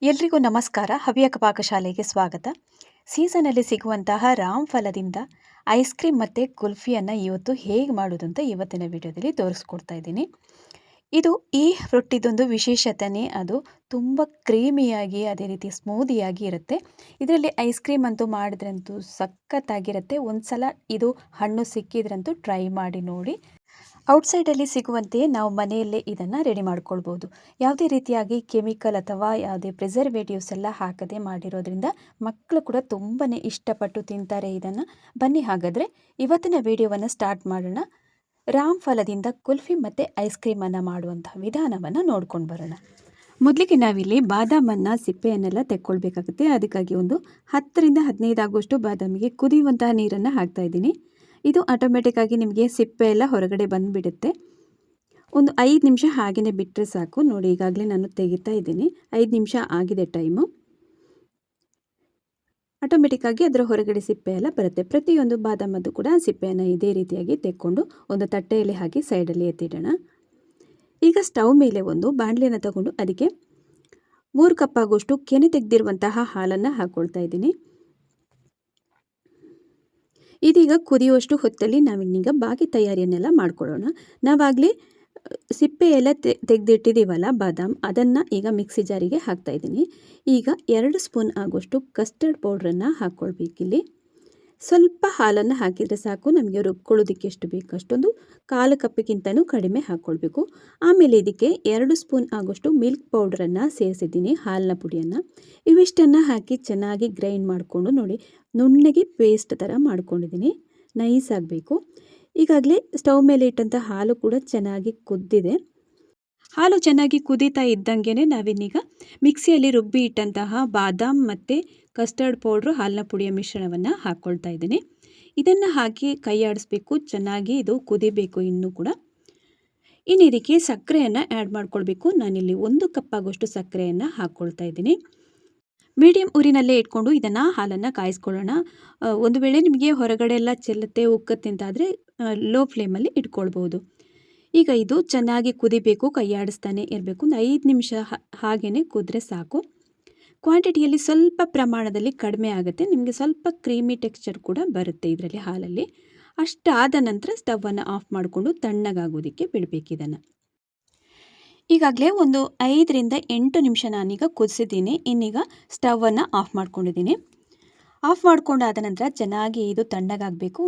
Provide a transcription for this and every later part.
ಎಲ್ರಿಗೂ ನಮಸ್ಕಾರ. ಹವ್ಯಕ ಪಾಕಶಾಲೆಗೆ ಸ್ವಾಗತ. ಸೀಸನಲ್ಲಿ ಸಿಗುವಂತಹ ರಾಮಫಲದಿಂದ ಐಸ್ ಕ್ರೀಮ್ ಮತ್ತು ಕುಲ್ಫಿಯನ್ನು ಇವತ್ತು ಹೇಗೆ ಮಾಡೋದು ಅಂತ ಇವತ್ತಿನ ವಿಡಿಯೋದಲ್ಲಿ ತೋರಿಸ್ಕೊಡ್ತಾ ಇದ್ದೀನಿ. ಇದು ಈ ರೊಟ್ಟಿದೊಂದು ವಿಶೇಷತೆಯೇ ಅದು ತುಂಬ ಕ್ರೀಮಿಯಾಗಿ ಅದೇ ರೀತಿ ಸ್ಮೂದಿಯಾಗಿ ಇರುತ್ತೆ. ಇದರಲ್ಲಿ ಐಸ್ ಕ್ರೀಮ್ ಅಂತೂ ಮಾಡಿದ್ರಂತೂ ಸಖತ್ತಾಗಿರುತ್ತೆ. ಒಂದು ಸಲ ಇದು ಹಣ್ಣು ಸಿಕ್ಕಿದ್ರಂತೂ ಟ್ರೈ ಮಾಡಿ ನೋಡಿ. ಔಟ್ಸೈಡಲ್ಲಿ ಸಿಗುವಂತೆಯೇ ನಾವು ಮನೆಯಲ್ಲೇ ಇದನ್ನು ರೆಡಿ ಮಾಡ್ಕೊಳ್ಬೋದು. ಯಾವುದೇ ರೀತಿಯಾಗಿ ಕೆಮಿಕಲ್ ಅಥವಾ ಯಾವುದೇ ಪ್ರಿಸರ್ವೇಟಿವ್ಸ್ ಎಲ್ಲ ಹಾಕದೆ ಮಾಡಿರೋದ್ರಿಂದ ಮಕ್ಕಳು ಕೂಡ ತುಂಬಾ ಇಷ್ಟಪಟ್ಟು ತಿಂತಾರೆ ಇದನ್ನು. ಬನ್ನಿ ಹಾಗಾದರೆ ಇವತ್ತಿನ ವಿಡಿಯೋವನ್ನು ಸ್ಟಾರ್ಟ್ ಮಾಡೋಣ. ರಾಮಫಲದಿಂದ ಕುಲ್ಫಿ ಮತ್ತು ಐಸ್ ಕ್ರೀಮನ್ನು ಮಾಡುವಂಥ ವಿಧಾನವನ್ನು ನೋಡ್ಕೊಂಡು ಬರೋಣ. ಮೊದಲಿಗೆ ನಾವಿಲ್ಲಿ ಬಾದಾಮನ್ನು ಸಿಪ್ಪೆಯನ್ನೆಲ್ಲ ತೆಕ್ಕೊಳ್ಬೇಕಾಗುತ್ತೆ. ಅದಕ್ಕಾಗಿ ಒಂದು 10 ರಿಂದ 15 ಆಗುವಷ್ಟು ಬಾದಾಮಿಗೆ ಕುದಿಯುವಂತಹ ನೀರನ್ನು ಹಾಕ್ತಾಯಿದ್ದೀನಿ. ಇದು ಆಟೋಮೆಟಿಕ್ಕಾಗಿ ನಿಮಗೆ ಸಿಪ್ಪೆ ಎಲ್ಲ ಹೊರಗಡೆ ಬಂದುಬಿಡುತ್ತೆ. ಒಂದು 5 ನಿಮಿಷ ಹಾಗೆಯೇ ಬಿಟ್ಟರೆ ಸಾಕು. ನೋಡಿ, ಈಗಾಗಲೇ ನಾನು ತೆಗಿತಾ ಇದ್ದೀನಿ. 5 ನಿಮಿಷ ಆಗಿದೆ ಟೈಮು. ಆಟೋಮೆಟಿಕ್ಕಾಗಿ ಅದರ ಹೊರಗಡೆ ಸಿಪ್ಪೆ ಎಲ್ಲ ಬರುತ್ತೆ. ಪ್ರತಿಯೊಂದು ಬಾದಾಮದ್ದು ಕೂಡ ಸಿಪ್ಪೆಯನ್ನು ಇದೇ ರೀತಿಯಾಗಿ ತೆಕ್ಕೊಂಡು ಒಂದು ತಟ್ಟೆಯಲ್ಲಿ ಹಾಕಿ ಸೈಡಲ್ಲಿ ಎತ್ತಿಡೋಣ. ಈಗ ಸ್ಟವ್ ಮೇಲೆ ಒಂದು ಬಾಣಲೆಯನ್ನು ತಗೊಂಡು ಅದಕ್ಕೆ 3 ಕಪ್ ಆಗುವಷ್ಟು ಕೆನೆ ತೆಗೆದಿರುವಂತಹ ಹಾಲನ್ನು ಹಾಕ್ಕೊಳ್ತಾ ಇದ್ದೀನಿ. ಇದೀಗ ಕುದಿಯುವಷ್ಟು ಹೊತ್ತಲ್ಲಿ ನಾವಿನ್ನೀಗ ಬಾಕಿ ತಯಾರಿಯನ್ನೆಲ್ಲ ಮಾಡ್ಕೊಳ್ಳೋಣ. ನಾವಾಗಲೇ ಸಿಪ್ಪೆ ಎಲ್ಲ ತೆಗೆದಿಟ್ಟಿದ್ದೀವಲ್ಲ ಬಾದಾಮ್, ಅದನ್ನು ಈಗ ಮಿಕ್ಸಿ ಜಾರಿಗೆ ಹಾಕ್ತಾಯಿದ್ದೀನಿ. ಈಗ 2 ಸ್ಪೂನ್ ಆಗುವಷ್ಟು ಕಸ್ಟರ್ಡ್ ಪೌಡ್ರನ್ನು ಹಾಕ್ಕೊಳ್ಬೇಕಿಲ್ಲಿ. ಸ್ವಲ್ಪ ಹಾಲನ್ನು ಹಾಕಿದರೆ ಸಾಕು. ನಮಗೆ ರುಬ್ಕೊಳ್ಳೋದಕ್ಕೆ ಎಷ್ಟು ಬೇಕು ಅಷ್ಟೊಂದು, 1/4 ಕಪ್ಪಿಗಿಂತಲೂ ಕಡಿಮೆ ಹಾಕ್ಕೊಳ್ಬೇಕು. ಆಮೇಲೆ ಇದಕ್ಕೆ 2 ಸ್ಪೂನ್ ಆಗುವಷ್ಟು ಮಿಲ್ಕ್ ಪೌಡ್ರನ್ನು ಸೇರಿಸಿದ್ದೀನಿ, ಹಾಲಿನ ಪುಡಿಯನ್ನು. ಇವಿಷ್ಟನ್ನು ಹಾಕಿ ಚೆನ್ನಾಗಿ ಗ್ರೈಂಡ್ ಮಾಡಿಕೊಂಡು ನೋಡಿ, ನುಣ್ಣಗೆ ಪೇಸ್ಟ್ ಥರ ಮಾಡ್ಕೊಂಡಿದ್ದೀನಿ. ನೈಸ್ ಆಗಬೇಕು. ಈಗಾಗಲೇ ಸ್ಟವ್ ಮೇಲೆ ಇಟ್ಟಂಥ ಹಾಲು ಕೂಡ ಚೆನ್ನಾಗಿ ಕುದ್ದಿದೆ. ಹಾಲು ಚೆನ್ನಾಗಿ ಕುದೀತಾ ಇದ್ದಂಗೆ ನಾವಿನ್ನೀಗ ಮಿಕ್ಸಿಯಲ್ಲಿ ರುಬ್ಬಿ ಇಟ್ಟಂತಹ ಬಾದಾಮ್ ಮತ್ತು ಕಸ್ಟರ್ಡ್ ಪೌಡ್ರು ಹಾಲಿನ ಪುಡಿಯ ಮಿಶ್ರಣವನ್ನು ಹಾಕ್ಕೊಳ್ತಾ ಇದ್ದೀನಿ. ಇದನ್ನು ಹಾಕಿ ಕೈ ಆಡಿಸ್ಬೇಕು, ಚೆನ್ನಾಗಿ ಇದು ಕುದಿಬೇಕು ಇನ್ನೂ ಕೂಡ. ಇನ್ನು ಇದಕ್ಕೆ ಸಕ್ಕರೆಯನ್ನು ಆ್ಯಡ್ ಮಾಡ್ಕೊಳ್ಬೇಕು. ನಾನಿಲ್ಲಿ 1 ಕಪ್ ಆಗುವಷ್ಟು ಸಕ್ಕರೆಯನ್ನು ಹಾಕ್ಕೊಳ್ತಾ ಇದ್ದೀನಿ. ಮೀಡಿಯಮ್ ಉರಿನಲ್ಲೇ ಇಟ್ಕೊಂಡು ಇದನ್ನು ಹಾಲನ್ನು ಕಾಯಿಸ್ಕೊಳ್ಳೋಣ. ಒಂದು ವೇಳೆ ನಿಮಗೆ ಹೊರಗಡೆ ಎಲ್ಲ ಚೆಲ್ಲುತ್ತೆ, ಉಕ್ಕತ್ತೆ ಅಂತಾದರೆ ಲೋ ಫ್ಲೇಮಲ್ಲಿ ಇಟ್ಕೊಳ್ಬೋದು. ಈಗ ಇದು ಚೆನ್ನಾಗಿ ಕುದಿಬೇಕು, ಕೈ ಆಡಿಸ್ತಾನೆ ಇರಬೇಕು. ಒಂದು 5 ನಿಮಿಷ ಹಾಗೇ ಕುದ್ರೆ ಸಾಕು. ಕ್ವಾಂಟಿಟಿಯಲ್ಲಿ ಸ್ವಲ್ಪ ಪ್ರಮಾಣದಲ್ಲಿ ಕಡಿಮೆ ಆಗುತ್ತೆ, ನಿಮಗೆ ಸ್ವಲ್ಪ ಕ್ರೀಮಿ ಟೆಕ್ಸ್ಚರ್ ಕೂಡ ಬರುತ್ತೆ ಇದರಲ್ಲಿ ಹಾಲಲ್ಲಿ. ಅಷ್ಟಾದ ನಂತರ ಸ್ಟವನ್ನು ಆಫ್ ಮಾಡಿಕೊಂಡು ತಣ್ಣಗಾಗೋದಕ್ಕೆ ಬಿಡಬೇಕು ಇದನ್ನು. ಈಗಾಗಲೇ ಒಂದು 5 ರಿಂದ 8 ನಿಮಿಷ ನಾನೀಗ ಕುದಿಸಿದ್ದೀನಿ. ಇನ್ನೀಗ ಸ್ಟವನ್ನು ಆಫ್ ಮಾಡ್ಕೊಂಡಿದ್ದೀನಿ. ಆಫ್ ಮಾಡ್ಕೊಂಡಾದ ನಂತರ ಚೆನ್ನಾಗಿ ಇದು ತಣ್ಣಗಾಗಬೇಕು.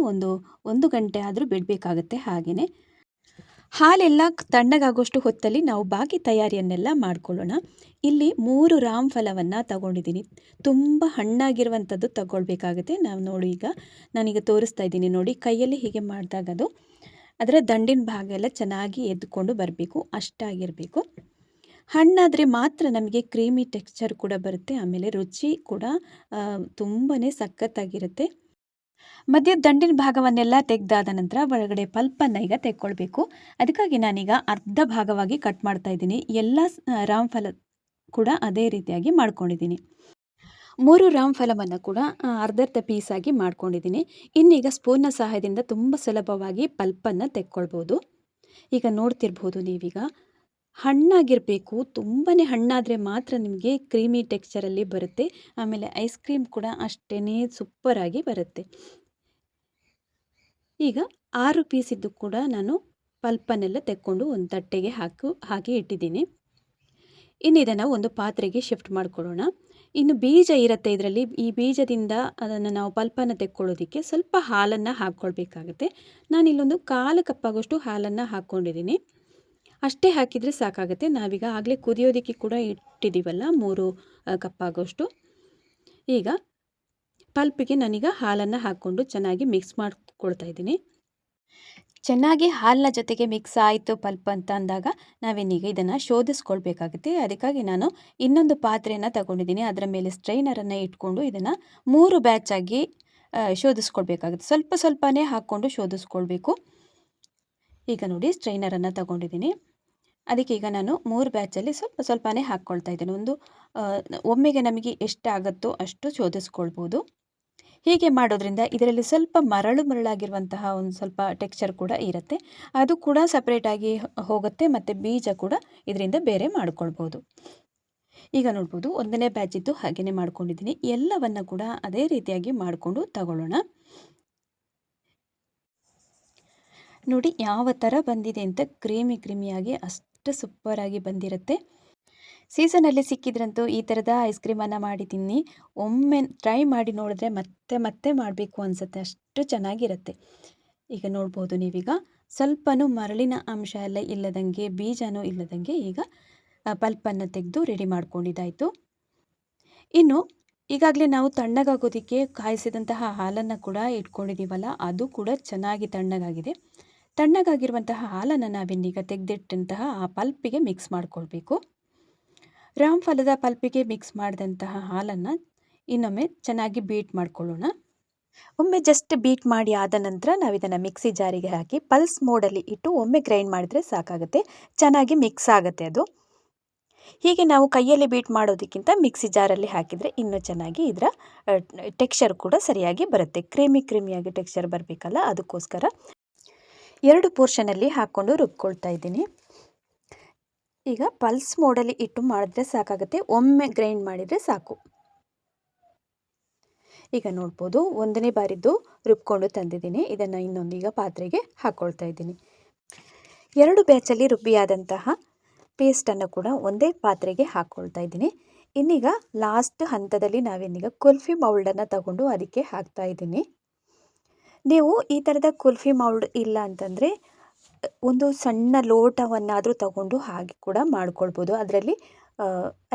ಒಂದು ಗಂಟೆ ಆದರೂ ಬಿಡಬೇಕಾಗತ್ತೆ. ಹಾಗೆಯೇ ಹಾಲೆಲ್ಲ ತಣ್ಣಗಾಗೋಷ್ಟು ಹೊತ್ತಲ್ಲಿ ನಾವು ಬಾಕಿ ತಯಾರಿಯನ್ನೆಲ್ಲ ಮಾಡ್ಕೊಳ್ಳೋಣ. ಇಲ್ಲಿ 3 ರಾಮಫಲವನ್ನು ತಗೊಂಡಿದ್ದೀನಿ. ತುಂಬ ಹಣ್ಣಾಗಿರುವಂಥದ್ದು ತಗೊಳ್ಬೇಕಾಗುತ್ತೆ. ನಾವು ನೋಡಿ, ಈಗ ನಾನೀಗ ತೋರಿಸ್ತಾ ಇದ್ದೀನಿ ನೋಡಿ, ಕೈಯಲ್ಲಿ ಹೀಗೆ ಮಾಡಿದಾಗ ಅದು ಅದರ ದಂಡಿನ ಭಾಗ ಎಲ್ಲ ಚೆನ್ನಾಗಿ ಎದ್ದುಕೊಂಡು ಬರಬೇಕು, ಅಷ್ಟಾಗಿರಬೇಕು. ಹಣ್ಣಾದರೆ ಮಾತ್ರ ನಮಗೆ ಕ್ರೀಮಿ ಟೆಕ್ಸ್ಚರ್ ಕೂಡ ಬರುತ್ತೆ. ಆಮೇಲೆ ರುಚಿ ಕೂಡ ತುಂಬಾ ಸಖತ್ತಾಗಿರುತ್ತೆ. ಮಧ್ಯ ದಂಡಿನ ಭಾಗವನ್ನೆಲ್ಲ ತೆಗೆದಾದ ನಂತರ ಒಳಗಡೆ ಪಲ್ಪನ್ನು ಈಗ ತೆಕ್ಕೊಳ್ಬೇಕು. ಅದಕ್ಕಾಗಿ ನಾನೀಗ ಅರ್ಧ ಭಾಗವಾಗಿ ಕಟ್ ಮಾಡ್ತಾ ಇದ್ದೀನಿ. ಎಲ್ಲ ರಾಮಫಲ ಕೂಡ ಅದೇ ರೀತಿಯಾಗಿ ಮಾಡ್ಕೊಂಡಿದ್ದೀನಿ. 3 ರಾಮಫಲವನ್ನು ಕೂಡ ಅರ್ಧರ್ಧ ಪೀಸಾಗಿ ಮಾಡ್ಕೊಂಡಿದ್ದೀನಿ. ಇನ್ನೀಗ ಸ್ಪೂನ್ನ ಸಹಾಯದಿಂದ ತುಂಬ ಸುಲಭವಾಗಿ ಪಲ್ಪನ್ನು ತೆಕ್ಕೊಳ್ಬೋದು. ಈಗ ನೋಡ್ತಿರ್ಬೋದು ನೀವೀಗ, ಹಣ್ಣಾಗಿರಬೇಕು. ತುಂಬಾ ಹಣ್ಣಾದರೆ ಮಾತ್ರ ನಿಮಗೆ ಕ್ರೀಮಿ ಟೆಕ್ಸ್ಚರಲ್ಲಿ ಬರುತ್ತೆ. ಆಮೇಲೆ ಐಸ್ ಕ್ರೀಮ್ ಕೂಡ ಅಷ್ಟೇ ಸೂಪರಾಗಿ ಬರುತ್ತೆ. ಈಗ 6 ಪೀಸಿದ್ದು ಕೂಡ ನಾನು ಪಲ್ಪನ್ನೆಲ್ಲ ತೆಕ್ಕೊಂಡು ಒಂದು ತಟ್ಟೆಗೆ ಹಾಕಿ ಇಟ್ಟಿದ್ದೀನಿ. ಇನ್ನು ಇದನ್ನು ಒಂದು ಪಾತ್ರೆಗೆ ಶಿಫ್ಟ್ ಮಾಡ್ಕೊಳ್ಳೋಣ. ಇನ್ನು ಬೀಜ ಇರುತ್ತೆ ಇದರಲ್ಲಿ. ಈ ಬೀಜದಿಂದ ಅದನ್ನು ನಾವು ಪಲ್ಪನ್ನು ತೆಕ್ಕೊಳ್ಳೋದಕ್ಕೆ ಸ್ವಲ್ಪ ಹಾಲನ್ನು ಹಾಕ್ಕೊಳ್ಬೇಕಾಗುತ್ತೆ. ನಾನಿಲ್ಲೊಂದು 1/4 ಕಪ್ ಆಗೋಷ್ಟು ಹಾಲನ್ನು ಹಾಕ್ಕೊಂಡಿದ್ದೀನಿ. ಅಷ್ಟೇ ಹಾಕಿದರೆ ಸಾಕಾಗುತ್ತೆ. ನಾವೀಗ ಆಗಲೇ ಕುದಿಯೋದಕ್ಕೆ ಕೂಡ ಇಟ್ಟಿದ್ದೀವಲ್ಲ 3 ಕಪ್ ಆಗೋಷ್ಟು. ಈಗ ಪಲ್ಪಿಗೆ ನಾನೀಗ ಹಾಲನ್ನು ಹಾಕ್ಕೊಂಡು ಚೆನ್ನಾಗಿ ಮಿಕ್ಸ್ ಮಾಡ್ಕೊಳ್ತಾ ಇದ್ದೀನಿ. ಚೆನ್ನಾಗಿ ಹಾಲಿನ ಜೊತೆಗೆ ಮಿಕ್ಸ್ ಆಯಿತು ಪಲ್ಪ್ ಅಂತ ಅಂದಾಗ ನಾವೇನೀಗ ಇದನ್ನು ಶೋಧಿಸ್ಕೊಳ್ಬೇಕಾಗುತ್ತೆ. ಅದಕ್ಕಾಗಿ ನಾನು ಇನ್ನೊಂದು ಪಾತ್ರೆಯನ್ನು ತಗೊಂಡಿದ್ದೀನಿ. ಅದರ ಮೇಲೆ ಸ್ಟ್ರೈನರನ್ನು ಇಟ್ಕೊಂಡು ಇದನ್ನು 3 ಬ್ಯಾಚಾಗಿ ಶೋಧಿಸ್ಕೊಳ್ಬೇಕಾಗುತ್ತೆ. ಸ್ವಲ್ಪ ಸ್ವಲ್ಪನೇ ಹಾಕ್ಕೊಂಡು ಶೋಧಿಸ್ಕೊಳ್ಬೇಕು. ಈಗ ನೋಡಿ, ಸ್ಟ್ರೈನರನ್ನು ತಗೊಂಡಿದ್ದೀನಿ. ಅದಕ್ಕೆ ಈಗ ನಾನು 3 ಬ್ಯಾಚಲ್ಲಿ ಸ್ವಲ್ಪ ಸ್ವಲ್ಪನೇ ಹಾಕ್ಕೊಳ್ತಾ ಇದ್ದೀನಿ. ಒಮ್ಮೆಗೆ ನಮಗೆ ಎಷ್ಟಾಗುತ್ತೋ ಅಷ್ಟು ಶೋಧಿಸ್ಕೊಳ್ಬೋದು. ಹೀಗೆ ಮಾಡೋದ್ರಿಂದ ಇದರಲ್ಲಿ ಸ್ವಲ್ಪ ಮರಳಾಗಿರುವಂತಹ ಒಂದು ಸ್ವಲ್ಪ ಟೆಕ್ಸ್ಚರ್ ಕೂಡ ಇರುತ್ತೆ. ಅದು ಕೂಡ ಸಪ್ರೇಟಾಗಿ ಹೋಗುತ್ತೆ ಮತ್ತು ಬೀಜ ಕೂಡ ಇದರಿಂದ ಬೇರೆ ಮಾಡ್ಕೊಳ್ಬೋದು. ಈಗ ನೋಡ್ಬೋದು ಒಂದನೇ ಬ್ಯಾಚಿದ್ದು ಹಾಗೆಯೇ ಮಾಡ್ಕೊಂಡಿದ್ದೀನಿ. ಎಲ್ಲವನ್ನು ಕೂಡ ಅದೇ ರೀತಿಯಾಗಿ ಮಾಡಿಕೊಂಡು ತಗೊಳ್ಳೋಣ. ನೋಡಿ ಯಾವ ಥರ ಬಂದಿದೆ ಅಂತ, ಕ್ರೀಮಿಯಾಗಿ ಅಷ್ಟು ಸೂಪರಾಗಿ ಬಂದಿರುತ್ತೆ. ಸೀಸನಲ್ಲಿ ಸಿಕ್ಕಿದ್ರಂತೂ ಈ ಥರದ ಐಸ್ ಕ್ರೀಮನ್ನು ಮಾಡಿ ತಿನ್ನಿ. ಒಮ್ಮೆ ಟ್ರೈ ಮಾಡಿ ನೋಡಿದ್ರೆ ಮತ್ತೆ ಮತ್ತೆ ಮಾಡಬೇಕು ಅನಿಸುತ್ತೆ, ಅಷ್ಟು ಚೆನ್ನಾಗಿರುತ್ತೆ. ಈಗ ನೋಡ್ಬೋದು ನೀವೀಗ ಸ್ವಲ್ಪನೂ ಮರಳಿನ ಅಂಶ ಎಲ್ಲ ಇಲ್ಲದಂಗೆ, ಬೀಜನೂ ಇಲ್ಲದಂಗೆ ಈಗ ಪಲ್ಪನ್ನು ತೆಗೆದು ರೆಡಿ ಮಾಡ್ಕೊಂಡಿದ್ದಾಯಿತು. ಇನ್ನು ಈಗಾಗಲೇ ನಾವು ತಣ್ಣಗಾಗೋದಕ್ಕೆ ಕಾಯಿಸಿದಂತಹ ಹಾಲನ್ನು ಕೂಡ ಇಟ್ಕೊಂಡಿದ್ದೀವಲ್ಲ, ಅದು ಕೂಡ ಚೆನ್ನಾಗಿ ತಣ್ಣಗಾಗಿದೆ. ತಣ್ಣಗಾಗಿರುವಂತಹ ಹಾಲನ್ನು ನಾವಿನ್ನೀಗ ತೆಗೆದಿಟ್ಟಂತಹ ಆ ಪಲ್ಪಿಗೆ ಮಿಕ್ಸ್ ಮಾಡಿಕೊಳ್ಬೇಕು. ರಾಮಫಲದ ಪಲ್ಪಿಗೆ ಮಿಕ್ಸ್ ಮಾಡಿದಂತಹ ಹಾಲನ್ನು ಇನ್ನೊಮ್ಮೆ ಚೆನ್ನಾಗಿ ಬೀಟ್ ಮಾಡ್ಕೊಳ್ಳೋಣ. ಒಮ್ಮೆ ಜಸ್ಟ್ ಬೀಟ್ ಮಾಡಿ ಆದ ನಂತರ ನಾವು ಇದನ್ನು ಮಿಕ್ಸಿ ಜಾರಿಗೆ ಹಾಕಿ ಪಲ್ಸ್ ಮೋಡಲ್ಲಿ ಇಟ್ಟು ಒಮ್ಮೆ ಗ್ರೈಂಡ್ ಮಾಡಿದರೆ ಸಾಕಾಗುತ್ತೆ. ಚೆನ್ನಾಗಿ ಮಿಕ್ಸ್ ಆಗುತ್ತೆ ಅದು. ಹೀಗೆ ನಾವು ಕೈಯಲ್ಲಿ ಬೀಟ್ ಮಾಡೋದಕ್ಕಿಂತ ಮಿಕ್ಸಿ ಜಾರಲ್ಲಿ ಹಾಕಿದರೆ ಇನ್ನೂ ಚೆನ್ನಾಗಿ ಇದರ ಟೆಕ್ಸ್ಚರ್ ಕೂಡ ಸರಿಯಾಗಿ ಬರುತ್ತೆ. ಕ್ರೀಮಿಯಾಗಿ ಟೆಕ್ಸ್ಚರ್ ಬರಬೇಕಲ್ಲ, ಅದಕ್ಕೋಸ್ಕರ 2 ಪೋರ್ಷನಲ್ಲಿ ಹಾಕ್ಕೊಂಡು ರುಬ್ಕೊಳ್ತಾ ಇದ್ದೀನಿ. ಈಗ ಪಲ್ಸ್ ಮೋಡಲ್ಲಿ ಇಟ್ಟು ಮಾಡಿದ್ರೆ ಸಾಕಾಗುತ್ತೆ, ಒಮ್ಮೆ ಗ್ರೈಂಡ್ ಮಾಡಿದರೆ ಸಾಕು. ಈಗ ನೋಡ್ಬೋದು ಒಂದನೇ ಬಾರಿದ್ದು ರುಬ್ಕೊಂಡು ತಂದಿದ್ದೀನಿ. ಇದನ್ನು ಇನ್ನೊಂದೀಗ ಪಾತ್ರೆಗೆ ಹಾಕ್ಕೊಳ್ತಾ ಇದ್ದೀನಿ. 2 ಬ್ಯಾಚಲ್ಲಿ ರುಬ್ಬಿಯಾದಂತಹ ಪೇಸ್ಟನ್ನು ಕೂಡ ಒಂದೇ ಪಾತ್ರೆಗೆ ಹಾಕ್ಕೊಳ್ತಾ ಇದ್ದೀನಿ. ಇನ್ನೀಗ ಲಾಸ್ಟ್ ಹಂತದಲ್ಲಿ ನಾವಿನ್ನೀಗ ಕುಲ್ಫಿ ಮೌಲ್ಡನ್ನು ತಗೊಂಡು ಅದಕ್ಕೆ ಹಾಕ್ತಾ ಇದ್ದೀನಿ. ನೀವು ಈ ಥರದ ಕುಲ್ಫಿ ಮೌಲ್ಡ್ ಇಲ್ಲ ಅಂತಂದರೆ ಒಂದು ಸಣ್ಣ ಲೋಟವನ್ನಾದರೂ ತಗೊಂಡು ಹಾಗೆ ಕೂಡ ಮಾಡ್ಕೊಳ್ಬೋದು. ಅದರಲ್ಲಿ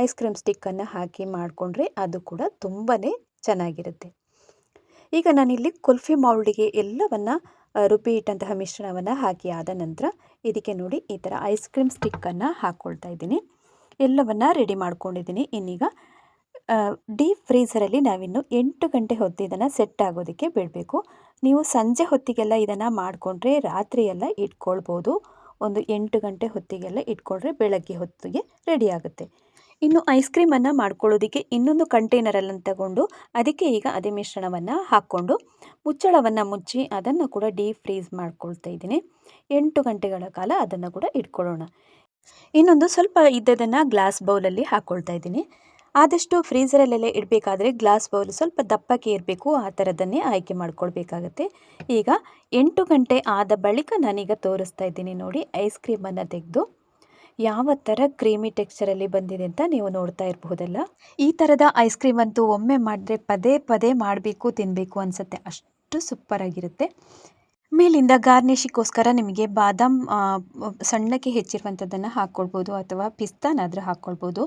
ಐಸ್ ಕ್ರೀಮ್ ಸ್ಟಿಕ್ಕನ್ನು ಹಾಕಿ ಮಾಡಿಕೊಂಡ್ರೆ ಅದು ಕೂಡ ತುಂಬಾ ಚೆನ್ನಾಗಿರುತ್ತೆ. ಈಗ ನಾನಿಲ್ಲಿ ಕುಲ್ಫಿ ಮೌಲ್ಡಿಗೆ ಎಲ್ಲವನ್ನು ರುಬ್ಬಿ ಇಟ್ಟಂತಹ ಮಿಶ್ರಣವನ್ನು ಹಾಕಿ ಆದ ನಂತರ ಇದಕ್ಕೆ ನೋಡಿ ಈ ಥರ ಐಸ್ ಕ್ರೀಮ್ ಸ್ಟಿಕ್ಕನ್ನು ಹಾಕ್ಕೊಳ್ತಾ ಇದ್ದೀನಿ. ಎಲ್ಲವನ್ನು ರೆಡಿ ಮಾಡ್ಕೊಂಡಿದ್ದೀನಿ. ಇನ್ನೀಗ ಡೀಪ್ ಫ್ರೀಝರಲ್ಲಿ ನಾವಿನ್ನು 8 ಗಂಟೆ ಹೊತ್ತು ಇದನ್ನು ಸೆಟ್ ಆಗೋದಕ್ಕೆ ಬಿಡಬೇಕು. ನೀವು ಸಂಜೆ ಹೊತ್ತಿಗೆಲ್ಲ ಇದನ್ನು ಮಾಡಿಕೊಂಡ್ರೆ ರಾತ್ರಿಯೆಲ್ಲ ಇಟ್ಕೊಳ್ಬೋದು. ಒಂದು 8 ಗಂಟೆ ಹೊತ್ತಿಗೆಲ್ಲ ಇಟ್ಕೊಂಡ್ರೆ ಬೆಳಗ್ಗೆ ಹೊತ್ತಿಗೆ ರೆಡಿ ಆಗುತ್ತೆ. ಇನ್ನು ಐಸ್ ಕ್ರೀಮನ್ನು ಮಾಡ್ಕೊಳ್ಳೋದಕ್ಕೆ ಇನ್ನೊಂದು ಕಂಟೈನರಲ್ಲಿ ತಗೊಂಡು ಅದಕ್ಕೆ ಈಗ ಅದೇ ಮಿಶ್ರಣವನ್ನು ಹಾಕ್ಕೊಂಡು ಮುಚ್ಚಳವನ್ನು ಮುಚ್ಚಿ ಅದನ್ನು ಕೂಡ ಡೀಪ್ ಫ್ರೀಸ್ ಮಾಡ್ಕೊಳ್ತಾ ಇದ್ದೀನಿ. 8 ಗಂಟೆಗಳ ಕಾಲ ಅದನ್ನು ಕೂಡ ಇಟ್ಕೊಳ್ಳೋಣ. ಇನ್ನೊಂದು ಸ್ವಲ್ಪ ಇದ್ದದನ್ನು ಗ್ಲಾಸ್ ಬೌಲಲ್ಲಿ ಹಾಕ್ಕೊಳ್ತಾ ಇದ್ದೀನಿ. ಆದಷ್ಟು ಫ್ರೀಝರಲ್ಲೆಲ್ಲ ಇಡಬೇಕಾದ್ರೆ ಗ್ಲಾಸ್ ಬೌಲ್ ಸ್ವಲ್ಪ ದಪ್ಪಕ್ಕೆ ಇರಬೇಕು, ಆ ಥರದನ್ನೇ ಆಯ್ಕೆ ಮಾಡ್ಕೊಳ್ಬೇಕಾಗತ್ತೆ. ಈಗ 8 ಗಂಟೆ ಆದ ಬಳಿಕ ನಾನೀಗ ತೋರಿಸ್ತಾ ಇದ್ದೀನಿ ನೋಡಿ, ಐಸ್ ಕ್ರೀಮನ್ನು ತೆಗೆದು ಯಾವ ಥರ ಕ್ರೀಮಿ ಟೆಕ್ಸ್ಚರಲ್ಲಿ ಬಂದಿದೆ ಅಂತ ನೀವು ನೋಡ್ತಾ ಇರಬಹುದಲ್ಲ. ಈ ಥರದ ಐಸ್ ಕ್ರೀಮ್ ಅಂತೂ ಒಮ್ಮೆ ಮಾಡಿದ್ರೆ ಪದೇ ಮಾಡಬೇಕು, ತಿನ್ನಬೇಕು ಅನಿಸುತ್ತೆ, ಅಷ್ಟು ಸೂಪರಾಗಿರುತ್ತೆ. ಮೇಲಿಂದ ಗಾರ್ನಿಷಿಗೋಸ್ಕರ ನಿಮಗೆ ಬಾದಾಮ್ ಸಣ್ಣಕ್ಕೆ ಹೆಚ್ಚಿರುವಂಥದ್ದನ್ನು ಹಾಕ್ಕೊಳ್ಬೋದು ಅಥವಾ ಪಿಸ್ತಾನಾದರೂ ಹಾಕ್ಕೊಳ್ಬೋದು.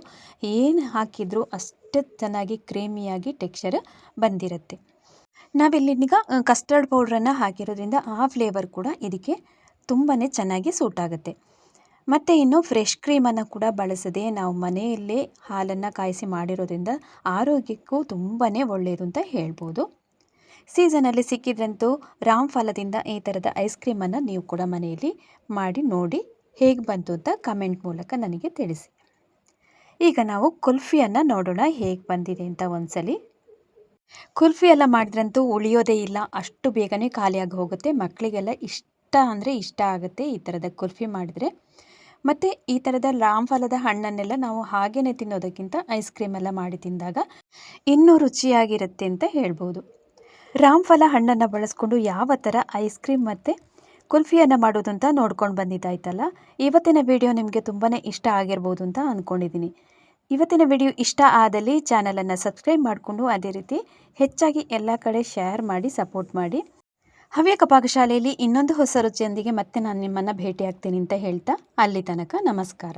ಏನು ಹಾಕಿದರೂ ಅಷ್ಟು ಚೆನ್ನಾಗಿ ಕ್ರೀಮಿಯಾಗಿ ಟೆಕ್ಸ್ಚರ್ ಬಂದಿರುತ್ತೆ. ನಾವಿಲ್ಲಿಗ ಕಸ್ಟರ್ಡ್ ಪೌಡ್ರನ್ನು ಹಾಕಿರೋದ್ರಿಂದ ಆ ಫ್ಲೇವರ್ ಕೂಡ ಇದಕ್ಕೆ ತುಂಬಾ ಚೆನ್ನಾಗಿ ಸೂಟ್ ಆಗುತ್ತೆ. ಮತ್ತು ಇನ್ನು ಫ್ರೆಶ್ ಕ್ರೀಮನ್ನು ಕೂಡ ಬಳಸದೆ ನಾವು ಮನೆಯಲ್ಲೇ ಹಾಲನ್ನು ಕಾಯಿಸಿ ಮಾಡಿರೋದ್ರಿಂದ ಆರೋಗ್ಯಕ್ಕೂ ತುಂಬಾ ಒಳ್ಳೆಯದು ಅಂತ ಹೇಳ್ಬೋದು. ಸೀಸನಲ್ಲಿ ಸಿಕ್ಕಿದ್ರಂತೂ ರಾಮಫಲದಿಂದ ಈ ಥರದ ಐಸ್ ಕ್ರೀಮನ್ನು ನೀವು ಕೂಡ ಮನೆಯಲ್ಲಿ ಮಾಡಿ ನೋಡಿ ಹೇಗೆ ಬಂತು ಅಂತ ಕಮೆಂಟ್ ಮೂಲಕ ನನಗೆ ತಿಳಿಸಿ. ಈಗ ನಾವು ಕುಲ್ಫಿಯನ್ನು ನೋಡೋಣ ಹೇಗೆ ಬಂದಿದೆ ಅಂತ. ಒಂದ್ಸಲಿ ಕುಲ್ಫಿ ಎಲ್ಲ ಮಾಡಿದ್ರಂತೂ ಉಳಿಯೋದೇ ಇಲ್ಲ, ಅಷ್ಟು ಬೇಗನೆ ಖಾಲಿಯಾಗಿ ಹೋಗುತ್ತೆ. ಮಕ್ಕಳಿಗೆಲ್ಲ ಇಷ್ಟ ಅಂದರೆ ಇಷ್ಟ ಆಗುತ್ತೆ ಈ ಥರದ ಕುಲ್ಫಿ ಮಾಡಿದರೆ. ಮತ್ತು ಈ ಥರದ ರಾಮಫಲದ ಹಣ್ಣನ್ನೆಲ್ಲ ನಾವು ಹಾಗೇ ತಿನ್ನೋದಕ್ಕಿಂತ ಐಸ್ ಕ್ರೀಮೆಲ್ಲ ಮಾಡಿ ತಿಂದಾಗ ಇನ್ನೂ ರುಚಿಯಾಗಿರುತ್ತೆ ಅಂತ ಹೇಳ್ಬೋದು. ರಾಮಫಲ ಹಣ್ಣನ್ನು ಬಳಸ್ಕೊಂಡು ಯಾವ ಥರ ಐಸ್ ಕ್ರೀಮ್ ಮತ್ತು ಕುಲ್ಫಿಯನ್ನು ಮಾಡೋದು ಅಂತ ನೋಡ್ಕೊಂಡು ಬಂದಿದ್ದಾಯ್ತಲ್ಲ. ಇವತ್ತಿನ ವಿಡಿಯೋ ನಿಮಗೆ ತುಂಬಾ ಇಷ್ಟ ಆಗಿರ್ಬೋದು ಅಂತ ಅಂದ್ಕೊಂಡಿದ್ದೀನಿ. ಇವತ್ತಿನ ವಿಡಿಯೋ ಇಷ್ಟ ಆದಲ್ಲಿ ಚಾನಲನ್ನು ಸಬ್ಸ್ಕ್ರೈಬ್ ಮಾಡಿಕೊಂಡು ಅದೇ ರೀತಿ ಹೆಚ್ಚಾಗಿ ಎಲ್ಲ ಕಡೆ ಶೇರ್ ಮಾಡಿ ಸಪೋರ್ಟ್ ಮಾಡಿ. ಹವ್ಯಕ ಪಾಕಶಾಲೆಯಲ್ಲಿ ಇನ್ನೊಂದು ಹೊಸ ರುಚಿಯೊಂದಿಗೆ ಮತ್ತೆ ನಾನು ನಿಮ್ಮನ್ನು ಭೇಟಿ ಆಗ್ತೀನಿ ಅಂತ ಹೇಳ್ತಾ ಅಲ್ಲಿ ತನಕ ನಮಸ್ಕಾರ.